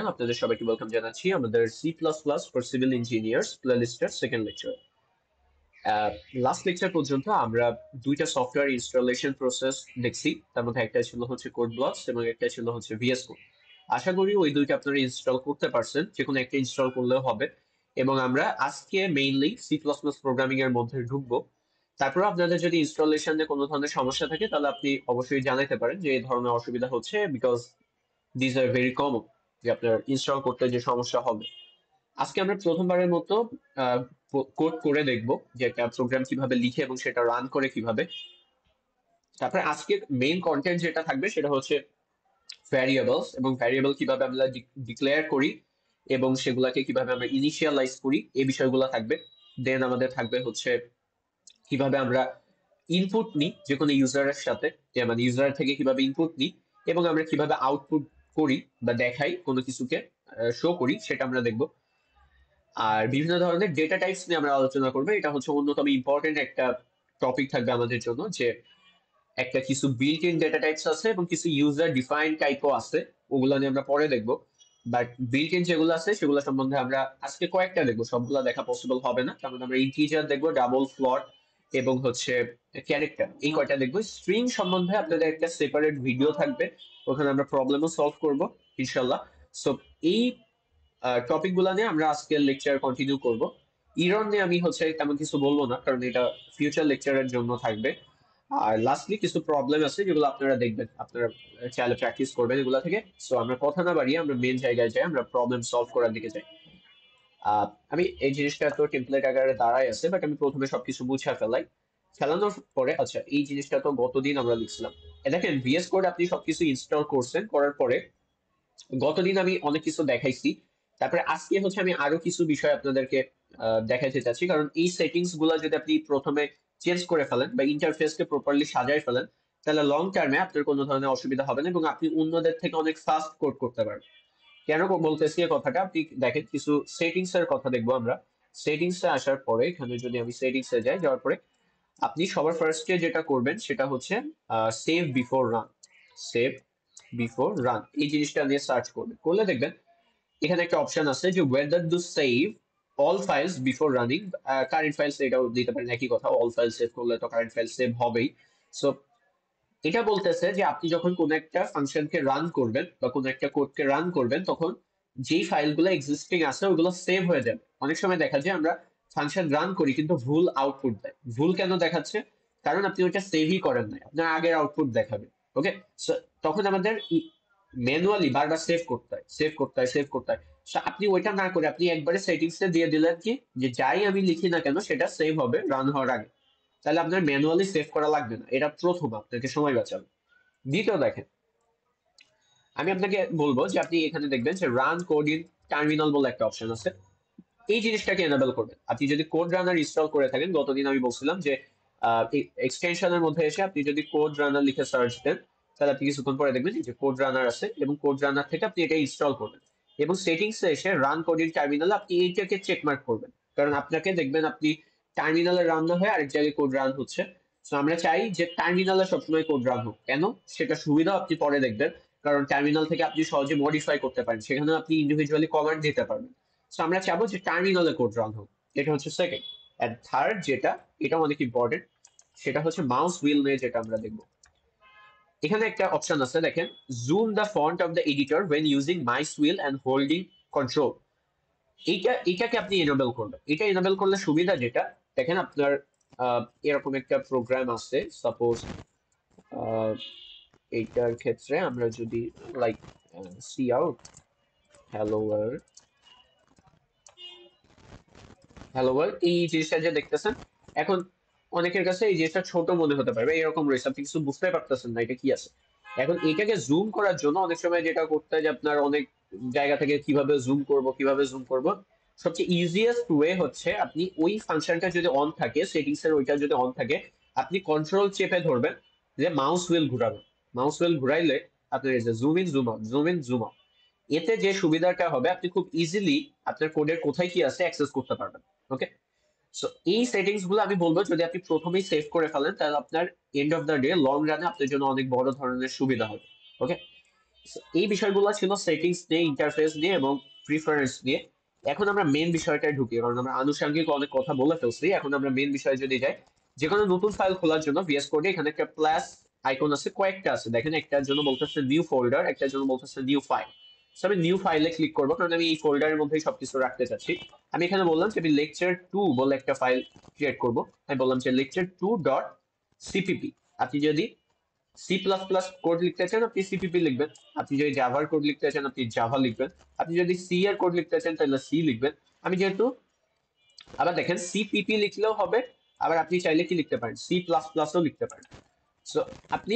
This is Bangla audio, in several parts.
এভরিওয়ান, আপনাদের সবাইকে ওয়েলকাম জানাচ্ছি আমাদের C plus plus for civil engineers প্লেলিস্টের সেকেন্ড লেকচার। লাস্ট লেকচার পর্যন্ত আমরা দুইটা সফটওয়্যার ইনস্টলেশন প্রসেস দেখছি। তার মধ্যে একটা ছিল হচ্ছে কোড ব্লকস এবং একটা ছিল হচ্ছে ভিএস কোড। আশা করি ওই দুইটা আপনারা ইনস্টল করতে পারছেন, যে কোনো একটা ইনস্টল করলেও হবে। এবং আমরা আজকে mainly C plus plus programming এর মধ্যে ঢুকবো। তারপর আপনাদের যদি ইনস্টলেশনে কোনো ধরনের সমস্যা থাকে তাহলে আপনি অবশ্যই জানাতে পারেন যে এই ধরনের অসুবিধা হচ্ছে, because this are very common যে আপনার ইনস্টল করতে যে সমস্যা হবে। আজকে আমরা প্রথমবারের মতো কোড করে দেখব যে একটা প্রোগ্রাম কিভাবে লিখে এবং সেটা রান করে কিভাবে। তারপরে আজকের মেইন কন্টেন্ট যেটা থাকবে সেটা হচ্ছে ভ্যারিয়েবলস, এবং ভ্যারিয়েবল কিভাবে আমরা ডিক্লেয়ার করি এবং সেগুলাকে কিভাবে আমরা ইনিশিয়ালাইজ করি, এই বিষয়গুলো থাকবে। দেন আমাদের থাকবে হচ্ছে কিভাবে আমরা ইনপুট নিই যে কোনো ইউজারের সাথে, যে মানে ইউজার থেকে কিভাবে ইনপুট নিই এবং আমরা কিভাবে আউটপুট করি বা দেখাই কোনো কিছুকে শো করি, সেটা আমরা দেখবো। আর বিভিন্ন ধরনের ডেটা টাইপস নিয়ে আমরা আলোচনা করবো। এটা হচ্ছে অন্যতম ইম্পর্টেন্ট একটা টপিক থাকবে আমাদের জন্য, যে একটা কিছু বিল্ট ইন ডেটা টাইপস আছে এবং কিছু ইউজার ডিফাইন টাইপও আছে, ওগুলো নিয়ে আমরা পরে দেখবো। বাট বিল্ট ইন যেগুলো আছে সেগুলো সম্বন্ধে আমরা আজকে কয়েকটা দেখবো, সবগুলো দেখা পসিবল হবে না। কারণ আমরা ইন্টিজার দেখবো, ডাবল ফ্লোট এবং হচ্ছে ক্যারেক্টার, এই কয়টা দেখবো। স্ট্রিং সম্বন্ধে আপনাদের একটা সেপারেট ভিডিও থাকবে, ওখানে আমরা প্রবলেমও সলভ করবো ইনশাল্লাহ। সো এই টপিক গুলা নিয়ে আমরা আজকের লেকচার কন্টিনিউ করব। ইরন নিয়ে আমি হচ্ছে তেমন কিছু বলবো না, কারণ এটা ফিউচার লেকচারের জন্য থাকবে। আর লাস্টলি কিছু প্রবলেম আছে যেগুলো আপনারা দেখবেন, আপনারা চাইলে প্র্যাকটিস করবেন এগুলা থেকে। সো আমরা কথা না বাড়িয়ে আমরা মেন জায়গায় যাই, আমরা প্রবলেম সলভ করার দিকে যাই। আমি এই জিনিসটা তো টেমপ্লেট আকারে দাঁড়াই আছে, বাট আমি প্রথমে সবকিছু মুছে ফেলাই। ফেলানোর পরে আচ্ছা, এই জিনিসটা তো গতদিন আমরা লিখছিলাম। দেখেন ভিএস কোড আপনি সবকিছু ইনস্টল করছেন, করার পরে গতদিন আমি অনেক কিছু দেখাইছি। তারপরে আজকে হচ্ছে আমি আরো কিছু বিষয় আপনাদেরকে দেখাইতে চাচ্ছি, কারণ এই সেটিংস গুলা যদি আপনি প্রথমে চেঞ্জ করে ফেলেন বা ইন্টারফেসকে প্রপারলি সাজাই ফেলেন, তাহলে লং টার্মে আপনার কোনো ধরনের অসুবিধা হবে না এবং আপনি অন্যদের থেকে অনেক ফাস্ট কোড করতে পারবেন। কেন বলতেছি এই কথাটা, আপনি দেখেন কিছু সেটিংস এর কথা দেখবো আমরা। সেটিংস এ আসার পরে এখানে যদি আমি সেটিংস এ যাই, যাওয়ার পরে আপনি সবার ফার্স্টে যেটা করবেন সেটা হচ্ছে save before run. Save before run এই জিনিসটা নিয়ে সার্চ করবেন, করলে দেখবেন এখানে একটা অপশন আছে যে whether to save all files before running। Current files এটাও দিতে পারেন, একই কথা। অল ফাইল সেভ করলে তো কারেন্ট ফাইল সেভ হবেই। সো এটা বলতেছে যে আপনি যখন কোন একটা ফাংশনকে রান করবেন বা কোন একটা কোডকে রান করবেন, তখন যেই ফাইলগুলো এক্সিস্টিং আছে ওগুলো সেভ হয়ে যাবে। অনেক সময় দেখা যায় আমরা ফাংশন রান করি কিন্তু ভুল আউটপুট দেয়। ভুল কেন দেখাচ্ছে? কারণ আপনি ওইটা সেভই করেন নাই, আপনার আগের আউটপুট দেখাবে। ওকে, তখন আমাদের ম্যানুয়ালি বারবার সেভ করতে হয়, সেভ করতে হয়, সেভ করতে হয়। So, আপনি ওইটা না করে আপনি একবারে সেটিংস এ দিয়ে দিলেন কি, যে যাই আমি লিখি না কেন সেটা সেভ হবে রান হওয়ার আগে। তাহলে আপনার ম্যানুয়ালি সেভ করা লাগবে না। এটা প্রথম আপনাকে সময় বাঁচাবে। দ্বিতীয় দেখেন, আমি আপনাকে বলবো যে আপনি এখানে দেখবেন যে রান কোড ইন টার্মিনাল বলে একটা অপশন আছে। এই জিনিসটাকে এনাবেল করবেন। আপনি যদি কোড রানার ইনস্টল করে থাকেন, গতদিন আমি বলছিলাম যে এক্সটেনশনের মধ্যে এসে আপনি যদি কোড রানার লিখে সার্চ দেন, তাহলে আপনি কিছুক্ষণ পরে দেখবেন যে কোড রানার আছে এবং কোড রানার থেকে আপনি এটা ইনস্টল করবেন এবং সেটিংস এ এসে রান কোড ইন টার্মিনালে আপনি এইটাকে চেক মার্ক করবেন। কারণ আপনাকে দেখবেন আপনি টার্মিনালে রান না হয়ে আরেক জায়গায় কোড রান হচ্ছে। তো আমরা চাই যে টার্মিনালে সবসময় কোড রান হোক। কেন? সেটা সুবিধা আপনি পরে দেখবেন। কারণ টার্মিনাল থেকে আপনি সহজে মডিফাই করতে পারেন, সেখানে আপনি ইন্ডিভিজুয়ালি কমান্ড দিতে পারবেন। সো আমরা চাবো যে টার্মিনালে কোড রান হোক। এটা হচ্ছে সেকেন্ড। এন্ড থার্ড যেটা, এটা অনেক ইম্পর্টেন্ট, সেটা হচ্ছে মাউস হুইল নিয়ে যেটা আমরা দেখবো। এখানে একটা অপশন আছে দেখেন, zoom the font of the editor when using mouse wheel and holding control. এটাকে আপনি এনেবল করবেন। এটা এনেবল করলে সুবিধা যেটা, দেখেন আপনার এরকম একটা প্রোগ্রাম আছে, সাপোজ এইটার ক্ষেত্রে আমরা যদি like cout hello world, hello world, এই জিনিসটা যে দেখতেছেন, এখন অনেকের কাছে এই জিনিসটা ছোট মনে হতে পারবে, এরকম রয়েছে, আপনি কিছু বুঝতে পারতেছেন না এটা কি আছে। এখন এটাকে জুম করার জন্য অনেক সময় যেটা করতে হয় যে আপনার অনেক জায়গা থেকে কিভাবে জুম করব, কিভাবে জুম করব, সবচেয়ে ইজিয়েস্ট ওয়ে হচ্ছে আপনি ওই ফাংশনটা যদি অন থাকে, সেটিংস এর ওইটা যদি অন থাকে, আপনি কন্ট্রোল চেপে ধরবেন, যে মাউস হুইল ঘুরানো। মাউস হুইল ঘুরাইলে আপনার এই যে zoom in zoom out, zoom in zoom out, এতে যে সুবিধাটা হবে আপনি খুব ইজিলি আপনার কোডের কোথায় কি আছে অ্যাক্সেস করতে পারবেন। ওকে, সো এই সেটিংস গুলো আমি বলবো যদি আপনি প্রথমেই সেভ করে ফেলেন, তাহলে আপনার end of the day long রানে আপনার জন্য অনেক বড় ধরনের সুবিধা হবে। ওকে, এই বিষয়গুলো ছিল সেটিংস নিয়ে, ইন্টারফেস নিয়ে এবং প্রিফারেন্স নিয়ে। এখন আমরা মেন বিষয়টায় ঢুকি, কারণ আমরা আনুষঙ্গিক অনেক কথা বলে ফেলছি। এখন আমরা মেন বিষয়ে যদি যাই, যে কোনো নতুন ফাইল খোলার জন্য ভিএস কোডে এখানে একটা প্লাস আইকন আছে, কয়েকটা আছে দেখেন। একটার জন্য বলতেছে নিউ ফোল্ডার, একটার জন্য বলতেছে নিউ ফাইল। আমি নিউ ফাইলে ক্লিক করবো, কারণ আমি এই ফোল্ডারের মধ্যেই সবকিছু রাখতে চাচ্ছি। আমি এখানে বললাম যে আমি লেকচার 2 বলে একটা ফাইল ক্রিয়েট করব। আমি বললাম যে লেকচার 2 ডট সিপিপি। আপনি যদি সি প্লাস প্লাস কোড লিখতে চান আপনি সিপিপি লিখবেন, আপনি যদি জাভার কোড লিখতে চান আপনি জাভা লিখবেন, আপনি যদি সি এর কোড লিখতে চান তাহলে সি লিখবেন। আমি যেহেতু, আবার দেখেন সিপিপি লিখলেও হবে, আবার আপনি চাইলে কি লিখতে পারেন, সি প্লাস প্লাসও লিখতে পারেন। সো আপনি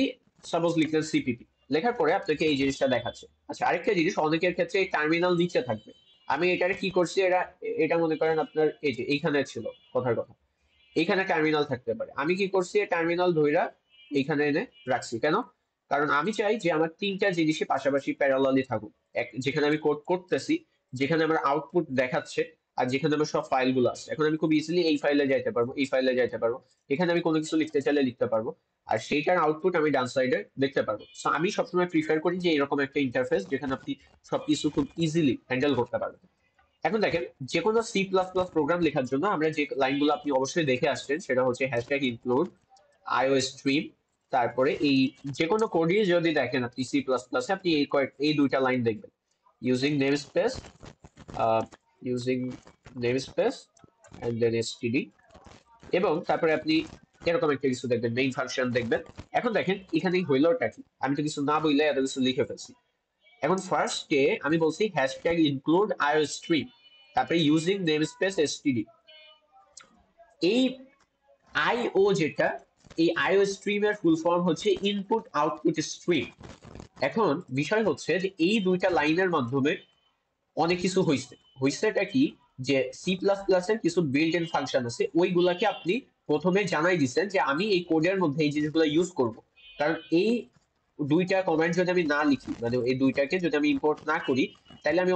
সাপোজ লিখলেন সিপিপি, লেখার পরে আপনাকে এই জিনিসটা দেখাচ্ছে। আচ্ছা, আরেকটা জিনিস, অনেকের ক্ষেত্রে এই টার্মিনাল নিচে থাকবে। আমি এটারে কি করছি, এটা মনে করেন আপনার এই যে এইখানে ছিল কথার কথা, এইখানে টার্মিনাল থাকতে পারে। আমি কি করছি, টার্মিনাল ধইরা এইখানে এনে রাখছি কেন, কারণ আমি চাই যে আমার তিনটা জিনিসই পাশাপাশি প্যারালালি থাকুক। যেখানে আমি কোড করতেছি, যেখানে আমার আউটপুট দেখাচ্ছে, আর যেখানে আমার সব ফাইলগুলো আছে। এখন আমি খুব ইজিলি এই ফাইলে যাইতে পারবো, এই ফাইলে যাইতে পারবো, এখানে আমি কোনো কিছু লিখতে চাইলে লিখতে পারবো, আর সেইটার আউটপুট আমি ডান সাইডে দেখতে পারবো। সো আমি সবসময় প্রিফার করি যে এরকম একটা ইন্টারফেস যেখানে আপনি সবকিছু খুব ইজিলি হ্যান্ডেল করতে পারবেন। এখন দেখেন, যে কোনো সি প্লাস প্লাস প্রোগ্রাম লেখার জন্য আমরা যে লাইনগুলো আপনি অবশ্যই দেখে আসছেন সেটা হচ্ছে হ্যাশট্যাগ ইনক্লুড আইও স্ট্রিম। তারপরে এই যে কোনো কোডই যদি দেখেন আপনি সি প্লাস প্লাসে, আপনি এই দুইটা লাইন দেখবেন, using namespace, using namespace and then STD. এবং তারপরে আপনি এরকম একটা কিছু দেখবেন, মেইন ফাংশন দেখবেন। এখন দেখেন এখানে হইলোটা কি, আমি তো কিছু না বললে এত কিছু লিখে ফেলছি। এখন ফার্স্টে আমি বলছি হ্যাশট্যাগ ইনক্লুড আইও স্ট্রিম, তারপরে ইউজিং নেম স্পেস এসটিডি। এই আইও যেটা, এই আইও স্ট্রিমের ফুল ফর্ম হচ্ছে ইনপুট আউটপুট স্ট্রিম। এখন বিষয় হচ্ছে যে এই দুইটা লাইনের মাধ্যমে অনেক কিছু হয়েছে। হয়েছেটা কি, যে সি প্লাস প্লাস এর কিছু বিল্ট ইন ফাংশন আছে, ওইগুলাকে আপনি প্রথমে জানাই দিচ্ছেন যে আমি এই কোডের মধ্যে এই জিনিসগুলো ইউজ করব। কারণ এই দুইটা কমান্ড যদি আমি না লিখি, মানে এই দুইটাকে যদি আমি ইম্পোর্ট না করি, তাহলে আমি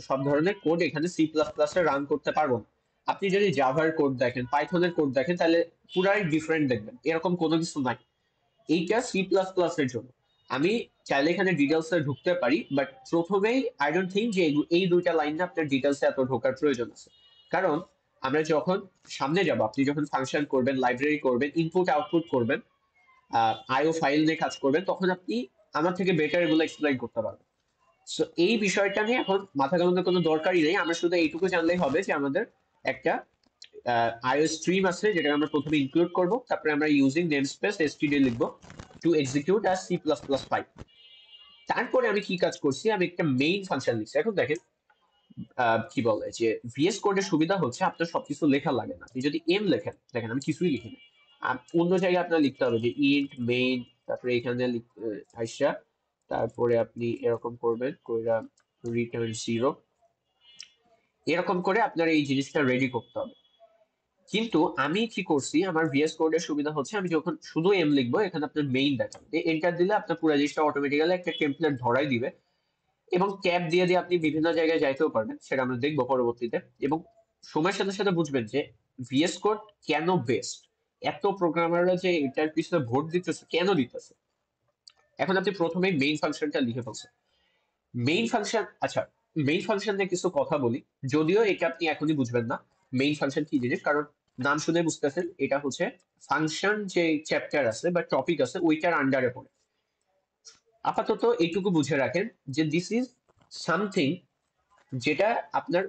সব ধরনের কোড এখানে সি প্লাস প্লাস এ রান করতে পারবো না। আপনি যদি জাভার কোড দেখেন, পাইথনের কোড দেখেন, তাহলে পুরাই ডিফারেন্ট দেখবেন, এরকম কোনো কিছু নাই। এইটা সি প্লাস প্লাস এর জন্য। আমি চাইলে এখানে ডিটেলস এ ঢুকতে পারি, বাট প্রথমেই আই ডোন্ট থিঙ্ক যে এই দুইটা লাইন না আপনার ডিটেলস এ এত ঢোকার প্রয়োজন আছে। কারণ আমরা যখন সামনে যাব, আপনি যখন ফাংশন করবেন, লাইব্রেরি করবেন, ইনপুট আউটপুট করবেন, আইও ফাইল নিয়ে কাজ করবেন, তখন আপনি আমার থেকে বেটার এগুলো এক্সপ্লেইন করতে পারবেন। সো এই বিষয়টা নিয়ে এখন মাথা ঘামানোর কোনো দরকারই নেই, আমরা শুধু এইটুকু জানলেই হবে যে আমাদের একটা আইও স্ট্রিম আছে যেটা আমরা প্রথমে ইনক্লুড করব, তারপরে আমরা ইউজিং নেমস্পেস এসটিডি লিখবো two execute as she plus plus file. তারপরে আমি কি কাজ করছি, আমি একটা মেইন ফাংশন লিখছি। এখন দেখেন কি বলে যে ভিএস কোডের সুবিধা হচ্ছে আপনার সবকিছু লেখা লাগে না। আপনি যদি এম লেখেন, দেখেন আমি কিছুই লিখি না, অন্য জায়গায় আপনার লিখতে হবে যে ইন্ট মেইন, তারপরে এখানে আইসা, তারপরে আপনি এরকম করবেন কইরা রিটার্ন 0, এরকম করে আপনার এই জিনিসটা রেডি করতে হবে। কিন্তু আমি কি করছি, আমার ভিএস কোডের সুবিধা হচ্ছে আমি যখন শুধু এম লিখবো, এখানে আপনার মেইন দেখাবে, এন্টার দিলে আপনার পুরো জিনিসটা অটোমেটিক্যালি একটা টেমপ্লেট ধরাই দিবে। এবং ট্যাব দিয়ে দিয়ে আপনি বিভিন্ন জায়গায় যাইতেও পারবেন, সেটা আমরা দেখবো পরবর্তীতে। এবং সময়ের সাথে সাথে বুঝবেন যে ভিএস কোড কেন বেস্ট, এত প্রোগ্রামাররা যে এটার পিছনে ভোট দিতেছে কেন দিতেছে। এখন আপনি প্রথমে মেইন ফাংশনটা লিখে ফেলছেন। মেইন ফাংশন, আচ্ছা, মেইন ফাংশন নিয়ে কিছু কথা বলি, যদিও এটা আপনি এখনই বুঝবেন না মেইন ফাংশন কি জিনিস, কারণ নাম শুনে বুঝতেছেন এটা হচ্ছে ফাংশন যে চ্যাপ্টার আছে বা টপিক আছে ওইটার আন্ডারে পড়ে। আপাতত এইটুকু বুঝে রাখেন যে দিস ইজ সামথিং যেটা আপনার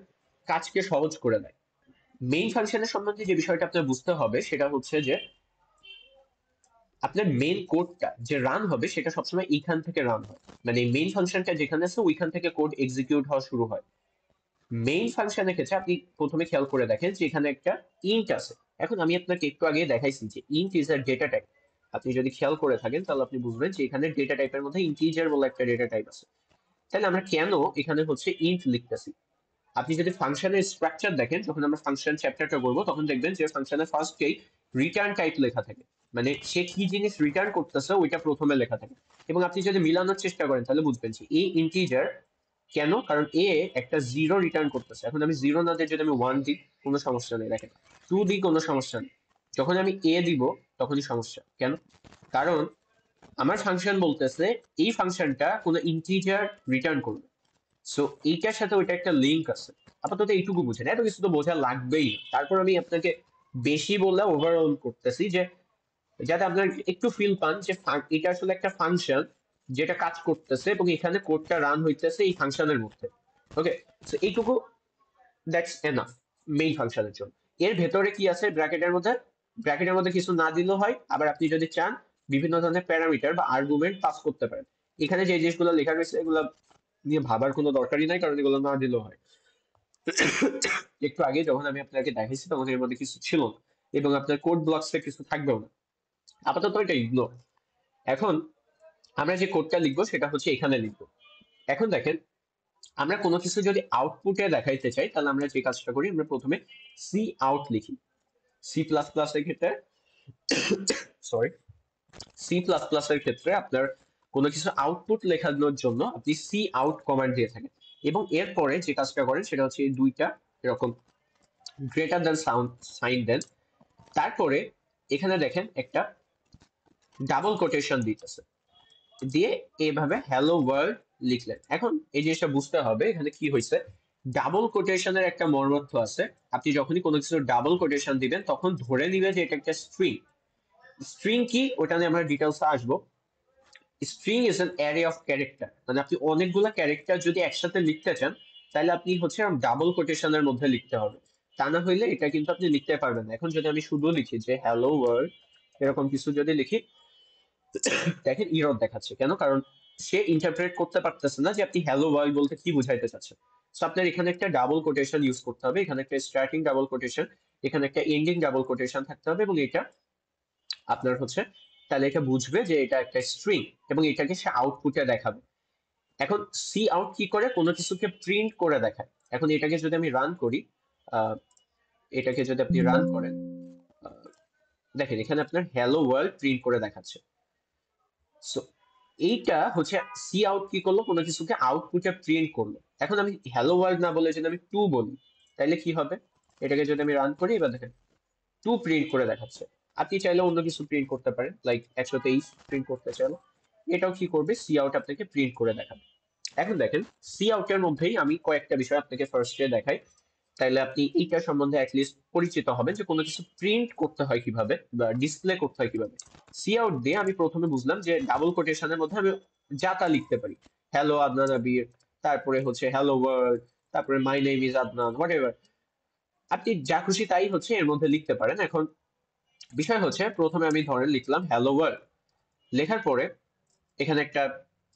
কাজকে সহজ করে দেয়। মেইন ফাংশনের সম্বন্ধে যে বিষয়টা আপনার বুঝতে হবে সেটা হচ্ছে যে আপনার মেইন কোডটা যে রান হবে সেটা সবসময় এইখান থেকে রান হয়, মানে মেইন ফাংশনটা যেখানে আছে ওইখান থেকে কোড এক্সিকিউট হওয়া শুরু হয়। মেইন ফাংশনের ক্ষেত্রে আপনি প্রথমে খেয়াল করে দেখেন যে এখানে একটা ইন্ট আছে। এখন আমি আপনাকে একটু আগে দেখাইছি যে int is a data type. আপনি যদি খেয়াল করে থাকেন তাহলে আপনি বুঝবেন যে এখানে ডেটা টাইপের মধ্যে ইন্টিজার বলে একটা ডেটা টাইপ আছে। তাহলে আমরা কেন এখানে হচ্ছে ইন্ট লিখতেছি। আপনি যদি ফাংশনের স্ট্রাকচার দেখেন, যখন আমরা ফাংশন চ্যাপ্টারটা করবো তখন দেখবেন যে ফাংশনের ফার্স্টেই রিটার্ন টাইপ লেখা থাকে, মানে সে কি জিনিস রিটার্ন করতেছে ওইটা প্রথমে লেখা থাকে। এবং আপনি যদি মিলানোর চেষ্টা করেন তাহলে বুঝবেন যে এই ইন্টিজার কেন, কারণ এ একটা জিরো রিটার্ন করতেছে। এখন আমি জিরো না দিয়ে যদি আমি 1 দিই কোনো সমস্যা নেই, দেখেন 2 দিই কোনো সমস্যা নেই, যখন আমি এ দিব তখনই সমস্যা। কেন? কারণ আমার ফাংশন বলতেছে এই ফাংশনটা কোনো ইন্টিজার রিটার্ন করবে। সো এইটার সাথে ওইটা একটা লিঙ্ক আছে। আপাতত এইটুকু বুঝেন, এত কিছু তো বোঝা লাগবেই না। তারপর আমি আপনাকে বেশি বললে ওভারঅল করতেছি যে যাতে আপনার একটু ফিল পান যে এটা আসলে একটা ফাংশন যেটা কাজ করতেছে এবং এখানে কোডটা রান হইতেছে এই ফাংশনের মধ্যে। ওকে, সো এইটুকু দ্যাটস এনাফ মেইন ফাংশনের জন্য। এর ভেতরে কি আছে ব্র্যাকেটের মধ্যে কিছু না দিলেও হয়, আবার আপনি যদি চান বিভিন্ন ধরনের প্যারামিটার বা আর্গুমেন্ট পাস করতে পারেন। এখানে যে জিনিসগুলো লেখা রয়েছে এগুলো নিয়ে ভাবার কোনো দরকারই নাই, কারণ এগুলো না দিলেও হয়। একটু আগে যখন আমি আপনাকে দেখাইছি তখন এর মধ্যে কিছু ছিল না এবং আপনার কোড ব্লকসে কিছু থাকবেও না। আপাতত এটা ইগনোর। এখন আমরা যে কোডটা লিখবো সেটা হচ্ছে এখানে লিখবো। এখন দেখেন, আমরা কোনো কিছু যদি আউটপুটে দেখাইতে চাই তাহলে আমরা যে কাজটা করি, আমরা প্রথমে সি আউট লিখি। সি প্লাস প্লাস এর ক্ষেত্রে সরি সি প্লাস প্লাস এর ক্ষেত্রে আপনার কোনো কিছু আউটপুট লেখানোর জন্য আপনি সি আউট কমান্ড দিয়ে থাকেন এবং এরপরে যে কাজটা করেন সেটা হচ্ছে এই দুইটা এরকম গ্রেটার দ্যান সাউন্ড সাইন দেন। তারপরে এখানে দেখেন একটা ডাবল কোটেশন দিতেছে, দিয়ে এইভাবে হ্যালো ওয়ার্ল্ড লিখলেন। এখন এই জিনিসটা বুঝতে হবে এখানে কি হয়েছে। ডাবল কোটেশনের একটা মর্মার্থ আছে। আপনি যখনই কোনো কিছু ডাবল কোটেশন দিবেন তখন ধরে নিবে যে এটা একটা স্ট্রিং। স্ট্রিং কি ওটা নিয়ে আমরা ডিটেলসে আসবো। String is an array of character, মানে আপনি অনেকগুলো ক্যারেক্টার যদি একসাথে লিখতে চান তাহলে আপনি হচ্ছে ডাবল কোটেশনের মধ্যে লিখতে হবে। তা না হইলে এটা কিন্তু আপনি লিখতে পারবেন না। এখন যদি আমি শুধু লিখি যে হ্যালো ওয়ার্ল্ড এরকম কিছু যদি লিখি, দেখেন ইরর দেখাচ্ছে কেন, কারণ সে ইন্টারপ্রেট করতে পারতেছে না যে আপনি হ্যালো ওয়ার্ল্ড বলতে কি বুঝাইতে চাচ্ছেন। সো আপনার এখানে একটা ডাবল কোটেশন ইউজ করতে হবে, এখানে একটা স্টার্টিং ডাবল কোটেশন, এখানে একটা এন্ডিং ডাবল কোটেশন থাকতে হবে এবং এটা আপনার হচ্ছে তাহলে এটা বুঝবে যে এটা একটা স্ট্রিং এবং এটাকে সে আউটপুটে দেখাবে। এখন সি আউট কি করে, কোনো কিছুকে প্রিন্ট করে দেখায়। এখন এটাকে যদি আমি রান করি, আহ, এটাকে যদি আপনি রান করেন, আহ, দেখেন এখানে আপনার হ্যালো ওয়ার্ল্ড প্রিন্ট করে দেখাচ্ছে। সো এইটা হচ্ছে সি আউট কি করলো, কোনো কিছুকে আউটপুটে প্রিন্ট করলো। এখন আমি হ্যালো ওয়ার্ল্ড না বলে যদি আমি টু বলি তাহলে কি হবে, এটাকে যদি আমি রান করি এবার দেখেন টু প্রিন্ট করে দেখাচ্ছে। আপনি চাইলে অন্য কিছু প্রিন্ট করতে পারেন, লাইক 123 প্রিন্ট করতে চাইলে এটাও কি করবে, সি আউট আপনাকে প্রিন্ট করে দেখাবে। এখন দেখেন সি আউটের মধ্যেই আমি কয়েকটা বিষয় আপনাকে ফার্স্টে দেখাই, তাইলে আপনি এইটা সম্বন্ধে অ্যাটলিস্ট পরিচিত হবেন যে কোনো কিছু প্রিন্ট করতে হয় কিভাবে বা ডিসপ্লে করতে হয় কিভাবে। সি আউট দিয়ে আমি প্রথমে বুঝলাম যে ডাবল কোটেশনের মধ্যে আমি যা তা লিখতে পারি, হ্যালো আদনান আবির, তারপরে হচ্ছে হ্যালো ওয়ার্ল্ড, তারপরে my name is Adnan, what ever, আপনি যা খুশি তাই হচ্ছে এর মধ্যে লিখতে পারেন। এখন বিষয় হচ্ছে প্রথমে আমি ধরেন লিখলাম হ্যালো ওয়ার্ল্ড, লেখার পরে এখানে একটা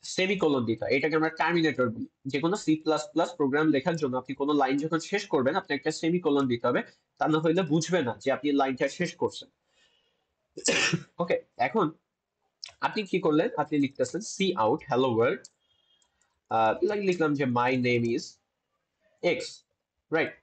সেমিকোলন দিতে হয়, এটাকে আমরা টার্মিনেটর বলি। যে কোনো সি প্লাস প্লাস প্রোগ্রাম লেখার জন্য আপনি কোনো লাইন যখন শেষ করবেন আপনি একটা সেমিকোলন দিতে হবে, তা না হইলে বুঝবে না যে আপনি লাইনটা শেষ করছেন। ওকে, এখন আপনি কি করলেন, আপনি লিখতেছেন সি আউট হ্যালো ওয়ার্ল্ড, লিখলাম যে my name is x, right.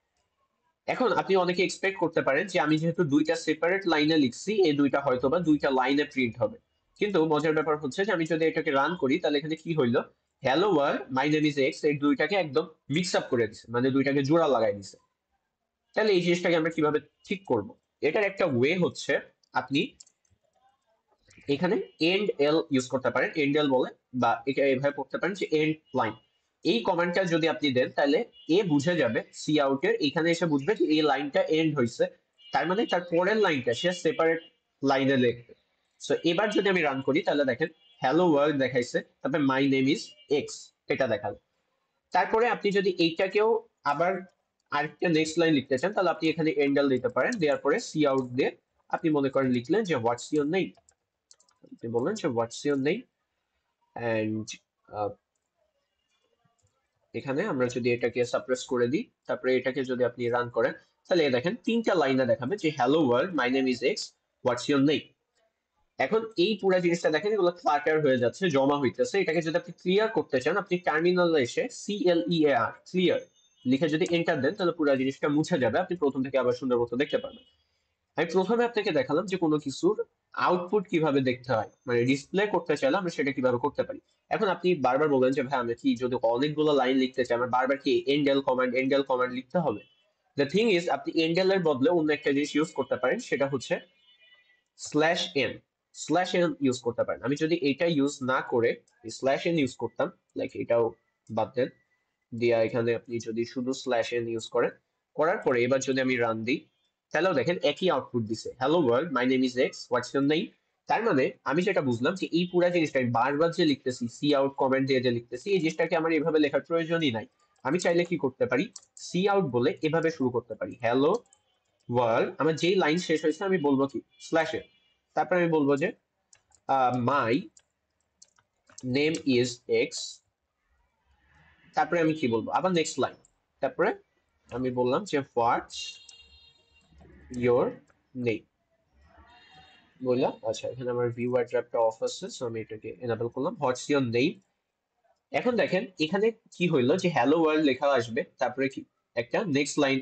এখন আপনি অনেকে এক্সপেক্ট করতে পারেন যে আমি যেহেতু দুইটা সেপারেট লাইনে লিখছি এই দুইটা হয়তো বা দুইটা লাইনে প্রিন্ট হবে। কিন্তু মজার ব্যাপার হচ্ছে যে আমি যদি এটাকে রান করি তাহলে এখানে কি হইলো, hello world my name is x এই দুইটাকে একদম মিক্স আপ করে দিছে, মানে দুইটাকে জোড়া লাগাই দিছে। তাহলে এই জিনিসটাকে আমরা কিভাবে ঠিক করব, এটার একটা ওয়ে হচ্ছে আপনি এখানে এন্ড এল ইউজ করতে পারেন, এন্ড এল বলে, বা এটা এভাবে পড়তে পারেন যে এন্ড লাইন। এই কমান্ডটা যদি আপনি দেন তাহলে এ বুঝে যাবে সি আউটের, এখানে এসে বুঝবে যে এই লাইনটা এন্ড হয়েছে, তার মানে তার পরের লাইনটা সে সেপারেট লাইনে লিখবে। সো এবার যদি আমি রান করি তাহলে দেখেন হ্যালো ওয়ার্ল্ড দেখাইছে, তারপরে মাই নেম ইজ এক্স এটা দেখালো। তারপরে আপনি যদি এইটাকেও আবার আরেকটা নেক্সট লাইন লিখতে চান তাহলে আপনি এখানে এন্ডেল দিতে পারেন, দেওয়ার পরে সি আউট দিয়ে আপনি মনে করেন লিখলেন যে হোয়াটস ইউর নেম, আপনি বললেন যে হোয়াটস ইউর নেম অ্যান্ড এখানে আমরা যদি এটাকে সাপ্রেস করে দিই তারপরে এটাকে যদি আপনি রান করেন তাহলে দেখেন তিনটা লাইনে দেখাবে যে hello world my name is x what's your name. এখন এই পুরো জিনিসটা দেখেন এগুলো ক্লাটার হয়ে যাচ্ছে, জমা হইতেছে। এটাকে যদি আপনি ক্লিয়ার করতে চান আপনি টার্মিনালে এসে CLEAR ক্লিয়ার লিখে যদি এন্টার দেন তাহলে পুরো জিনিসটা মুছে যাবে, আপনি প্রথম থেকে আবার সুন্দর মতো দেখতে পারবেন। আমি প্রথমে আপনাকে দেখালাম যে কোনো কিছুর আউটপুট কিভাবে দেখতে হয়, মানে ডিসপ্লে করতে চাইলে আমরা সেটা কিভাবে করতে পারি। এখন আপনি বারবার বললেন যে ভাই আমি কি যদি অনেকগুলো লাইন লিখতে চাই আমার বারবার কি এন্ডেল কমান্ড লিখতে হবে। দ্য থিং ইজ আপনি এন্ডেল এর বদলে অন্য একটা জিনিস ইউজ করতে পারেন, সেটা হচ্ছে slash N. Slash N use করতে পারেন। আমি যদি এটা ইউজ না করে স্ল্যাশ এন ইউজ করতাম, লাইক এটাও বাদ দেন, দিয়া এখানে আপনি যদি শুধু স্ল্যাশ এন ইউজ করেন, করার পরে এবার যদি আমি রান দিই, তাহলেও দেখেন একই আউটপুট দিছে, hello world my name is x what's your name. তার মানে আমি যেটা বুঝলাম যে এই পুরো জিনিসটা আমি বারবার যে লিখতেছি, সি আউট কমেন্ট দিয়ে যে লিখতেছি, এই জিনিসটাকে আমার এভাবে লেখার প্রয়োজনই নাই। আমি চাইলে কি করতে পারি, সি আউট বলে এভাবে শুরু করতে পারি, হ্যালো ওয়ার্ল্ড, আমার যেই লাইন শেষ হয়েছে আমি বলবো কি স্ল্যাশে, তারপরে আমি বলবো যে মাই নেম ইজ এক্স, তারপরে আমি কি বলবো আবার নেক্সট লাইন, তারপরে আমি বললাম যে হোয়াটস ইয়োর নেম বললাম। আচ্ছা, এখানে আমার ভিউ অ্যাড্রাপটা অফ আছে, সো আমি এটাকে এনাবেল করলাম, হোয়াটস ইয়োর নেম। এখন দেখেন এখানে কি হইলো যে হ্যালো ওয়ার্ল্ড লেখা আসবে, তারপরে কি একটা নেক্সট লাইন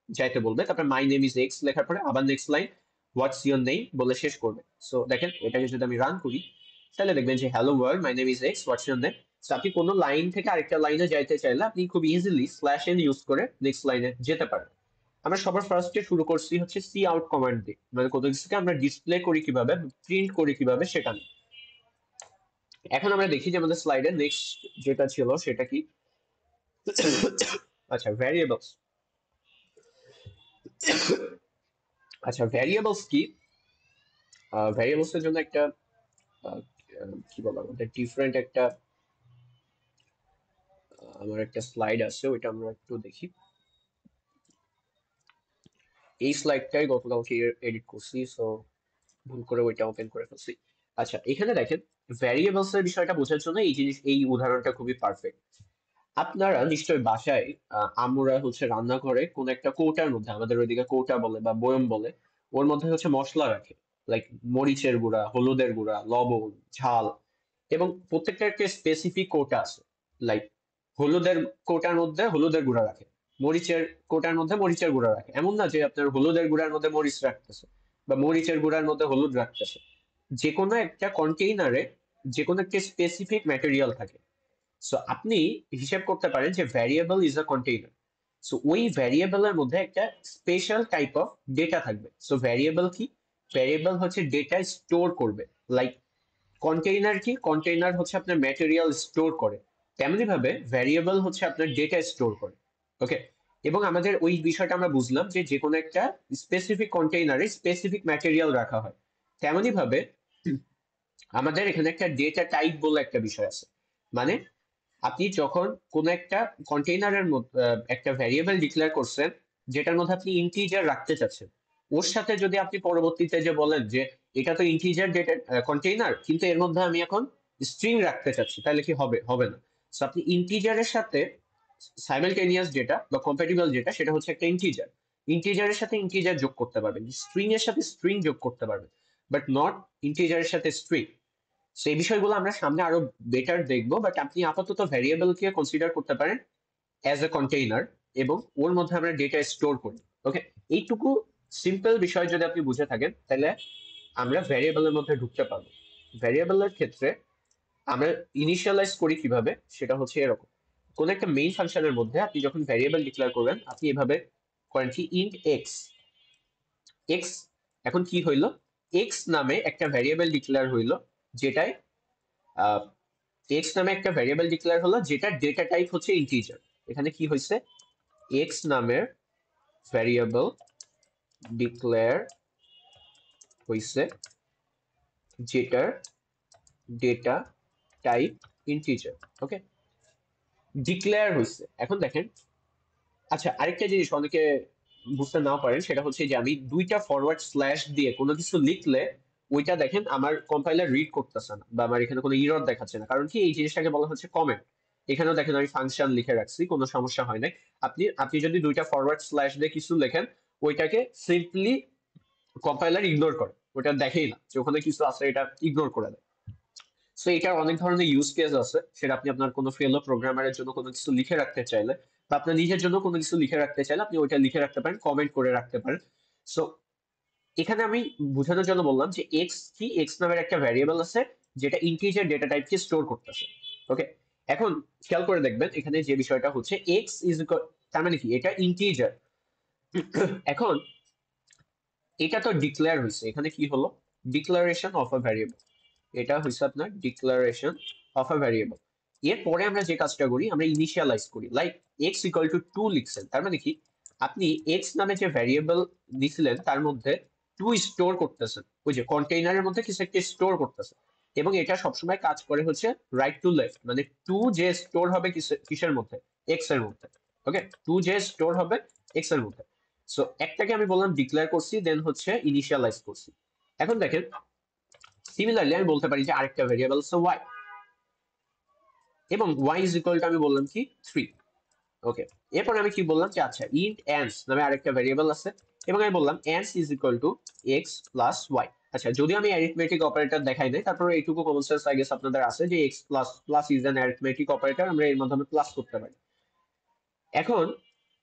যাইতে বলবে, তারপরে মাই নেম ইজ এক্স লেখার পরে আবার next line what's your name বলে শেষ করবে। সো দেখেন এটাকে যদি আমি রান করি, তাহলে দেখবেন যে hello world my name is x what's your name. So আপনি কোনো লাইন থেকে আরেকটা লাইনে যাইতে চাইলে আপনি খুব ইজিলি স্ল্যাশ এন ইউজ করে নেক্সট লাইনে যেতে পারেন। আমরা সবার ফার্স্টে শুরু করছি হচ্ছে সি আউট কমান্ড দিয়ে, মানে কোনো কিছুকে আমরা ডিসপ্লে করি কিভাবে, প্রিন্ট করি কিভাবে সেটা নিয়ে। এখন আমরা দেখি যে আমাদের স্লাইডে নেক্সট যেটা ছিল সেটা কি, আচ্ছা ভ্যারিয়েবলস। আচ্ছা ভ্যারিয়েবলস কি, ভ্যারিয়েবলস এর জন্য একটা কি বলা আমাদের ডিফারেন্ট একটা আমার একটা স্লাইড আছে, ওইটা আমরা একটু দেখি। এই স্লাইডটাই গতকালকে এডিট করছি, সো ভুল করে ওইটা ওপেন করে ফেলছি। আচ্ছা এখানে দেখেন ভ্যারিয়েবলস এর বিষয়টা বোঝার জন্য এই জিনিস, এই উদাহরণটা খুবই পারফেক্ট। আপনারা নিশ্চয়ই বাসায় আমরা হচ্ছে রান্না করে কোন একটা কৌটার মধ্যে, আমাদের ওইদিকে কৌটা বলে বা বয়ম বলে, ওর মধ্যে হচ্ছে মশলা রাখে, লাইক মরিচের গুঁড়া, হলুদের গুঁড়া, লবণ, ঝাল, এবং প্রত্যেকটা একটা স্পেসিফিক কৌটা আছে। লাইক হলুদের কৌটার মধ্যে হলুদের গুঁড়া রাখে, মরিচের কৌটার মধ্যে মরিচের গুঁড়া রাখে, এমন না যে আপনার হলুদের গুঁড়ার মধ্যে মরিচ রাখতেছে বা মরিচের গুঁড়ার মধ্যে হলুদ রাখতেছে। যে কোনো একটা কন্টেইনারে যে কোনো একটা স্পেসিফিক ম্যাটেরিয়াল থাকে। সো আপনি হিসাব করতে পারেন যে variable is a container. So ওই ভ্যারিয়েবলের মধ্যে একটা স্পেশাল টাইপ অফ ডেটা থাকবে। সো ভ্যারিয়েবল কি, ভ্যারিয়েবল হচ্ছে ডেটা স্টোর করবে। লাইক কন্টেইনার কি, কন্টেইনার হচ্ছে আপনার ম্যাটেরিয়াল স্টোর করে, তেমনি ভাবে ভ্যারিয়েবল হচ্ছে আপনার ডেটা স্টোর করে। ওকে, এবং আমাদের ওই বিষয়টা আমরা বুঝলাম যে যে কোনো একটা স্পেসিফিক কন্টেইনারে স্পেসিফিক ম্যাটেরিয়াল রাখা হয়। তেমনি ভাবে আমাদের এখানে একটা ডেটা টাইপ বলে একটা বিষয় আছে। মানে আপনি যখন কোন একটা কন্টেইনারের মধ্যে একটা ভ্যারিয়েবল ডিক্লেয়ার করছেন, যেটার মধ্যে আপনি ইন্টিজার রাখতে চাচ্ছেন, ওর সাথে যদি আপনি পরবর্তীতে যে বলেন যে এটা তো ইন্টিজার ডেটা কন্টেইনার, কিন্তু এর মধ্যে আমি এখন স্ট্রিং রাখতে চাচ্ছি, তাহলে কি হবে, হবে না। সো আপনি ইন্টিজারের সাথে সাইমালটেনিয়াস ডেটা বা কম্প্যাটিবল যেটা, সেটা হচ্ছে একটা ইন্টিজার, ইন্টিজারের সাথে ইন্টিজার যোগ করতে পারবেন, স্ট্রিং এর সাথে স্ট্রিং যোগ করতে পারবেন, বাট নট ইন্টিজারের সাথে স্ট্রিং। সেই বিষয়গুলো আমরা সামনে আরো বেটার দেখবো, বাট আপনি আপাতত ভ্যারিয়েবলকে কনসিডার করতে পারেন অ্যাজ এ কন্টেইনার, এবং ওর মধ্যে আমরা ডেটা স্টোর করি। ওকে, এইটুকু সিম্পল বিষয় যদি আপনি বুঝে থাকেন, তাহলে আমরা ভ্যারিয়েবলের মধ্যে ঢুকতে পারবো। ভ্যারিয়েবলের ক্ষেত্রে আমরা ইনিশিয়ালাইজ করি কিভাবে, সেটা হচ্ছে এরকম। কোন একটা মেইন ফাংশনের মধ্যে আপনি যখন ভ্যারিয়েবল ডিক্লেয়ার করবেন, আপনি এভাবে করেন কি ইন্ট এক্স, এক্স, এখন কি হইলো, এক্স নামে একটা ভ্যারিয়েবল ডিক্লেয়ার হইলো, যেটাই এক্স নামে একটা ভ্যারিয়েবল ডিক্লেয়ার হলো যেটা ডেটা টাইপ হচ্ছে ইন্টিজার। এখানে কি হয়েছে, এক্স নামের ভ্যারিয়েবল ডিক্লেয়ার হয়েছে যেটার ডেটা টাইপ ইন্টিজার। ওকে, ডিক্লেয়ার হয়েছে। এখন দেখেন, আচ্ছা আরেকটা জিনিস অনেকে বুঝতে নাও পারেন, সেটা হচ্ছে যে আমি দুইটা ফরওয়ার্ড স্ল্যাশ দিয়ে কোনো কিছু লিখলে ওইটা দেখেন আমার কম্পাইলার রিড করতেছে না, বা আমার এখানে কোনো ইরর দেখাচ্ছে না, কারণ কি এই জিনিসটাকে বলা হচ্ছে কমেন্ট। এখানেও দেখেন আমি ফাংশন লিখে রাখছি, কোনো সমস্যা হয় নাই। আপনি আপনি যদি দুইটা ফরওয়ার্ড স্ল্যাশ দিয়ে কিছু লেখেন, ওইটাকে সিম্পলি কম্পাইলার ইগনোর করে, ওটা দেখেই না যে ওখানে কিছু আছে, এটা ইগনোর করে দেয়। সো এটার অনেক ধরনের ইউজ কেস আছে, সেটা আপনি আপনার কোনো ফেলো প্রোগ্রামারের জন্য কোনো কিছু লিখে রাখতে চাইলে, বা আপনার নিজের জন্য কোনো কিছু লিখে রাখতে চাইলে আপনি ওইটা লিখে রাখতে পারেন, কমেন্ট করে রাখতে পারেন। সো এখানে আমি বোঝানোর জন্য বললাম যে এক্স কি, এক্স নামের একটা ভ্যারিয়েবল আছে যেটা ইন্টিজার ডেটা টাইপকে স্টোর করতেছে। ওকে, এখন খেয়াল করে দেখবেন এখানে যে বিষয়টা হচ্ছে এক্স ইজ, তার মানে কি এটা ইন্টিজার। এখন এটা তো ডিক্লেয়ার হয়েছে, এখানে কি হলো, ডিক্লারেশন অফ আ ভ্যারিয়েবল। এটা হচ্ছে আপনার ডিক্লারেশন অফ আ ভ্যারিয়েবল। এরপরে আমরা যে কাজটা করি, আমরা ইনিশিয়ালাইজ করি। লাইক এক্স ইকুয়াল টু 2 লিখছেন, তার মানে কি আপনি এক্স নামে যে ভ্যারিয়েবল দিছিলেন তার মধ্যে 2 স্টোর করতেছেন, ওই যে কন্টেইনারের মধ্যে কিছু একটা স্টোর করতেছেন। এবং এটা সবসময় কাজ করে হচ্ছে রাইট টু লেফট, মানে 2 যে স্টোর হবে কিসের মধ্যে, এক্স এর মধ্যে। ওকে, 2 যে স্টোর হবে এক্স এর মধ্যে। সো একটাকে আমি বললাম ডিক্লেয়ার করছি, দেন হচ্ছে ইনিশিয়ালাইজ করছি। এখন দেখেন সিমিলারলি আমি বলতে পারি যে আরেকটা ভেরিয়েবল আছে ওয়াই, এবং ওয়াই ইজ ইকুয়াল টু আমি বললাম কি 3। ওকে, এরপর আমি কি বললাম যে আচ্ছা ইন্ট অ্যান্স নামে আরেকটা ভেরিয়েবল আছে, এবং আমি বললাম ans is equal to x plus y. আচ্ছা, যদি আমি অ্যারিথমেটিক অপারেটর দেখাই নাই, তারপরে এইটুকু কমন সেন্স আই গেস আপনাদের আছে যে x plus plus is an arithmetic operator, আমরা এর মাধ্যমে প্লাস করতে পারি। এখন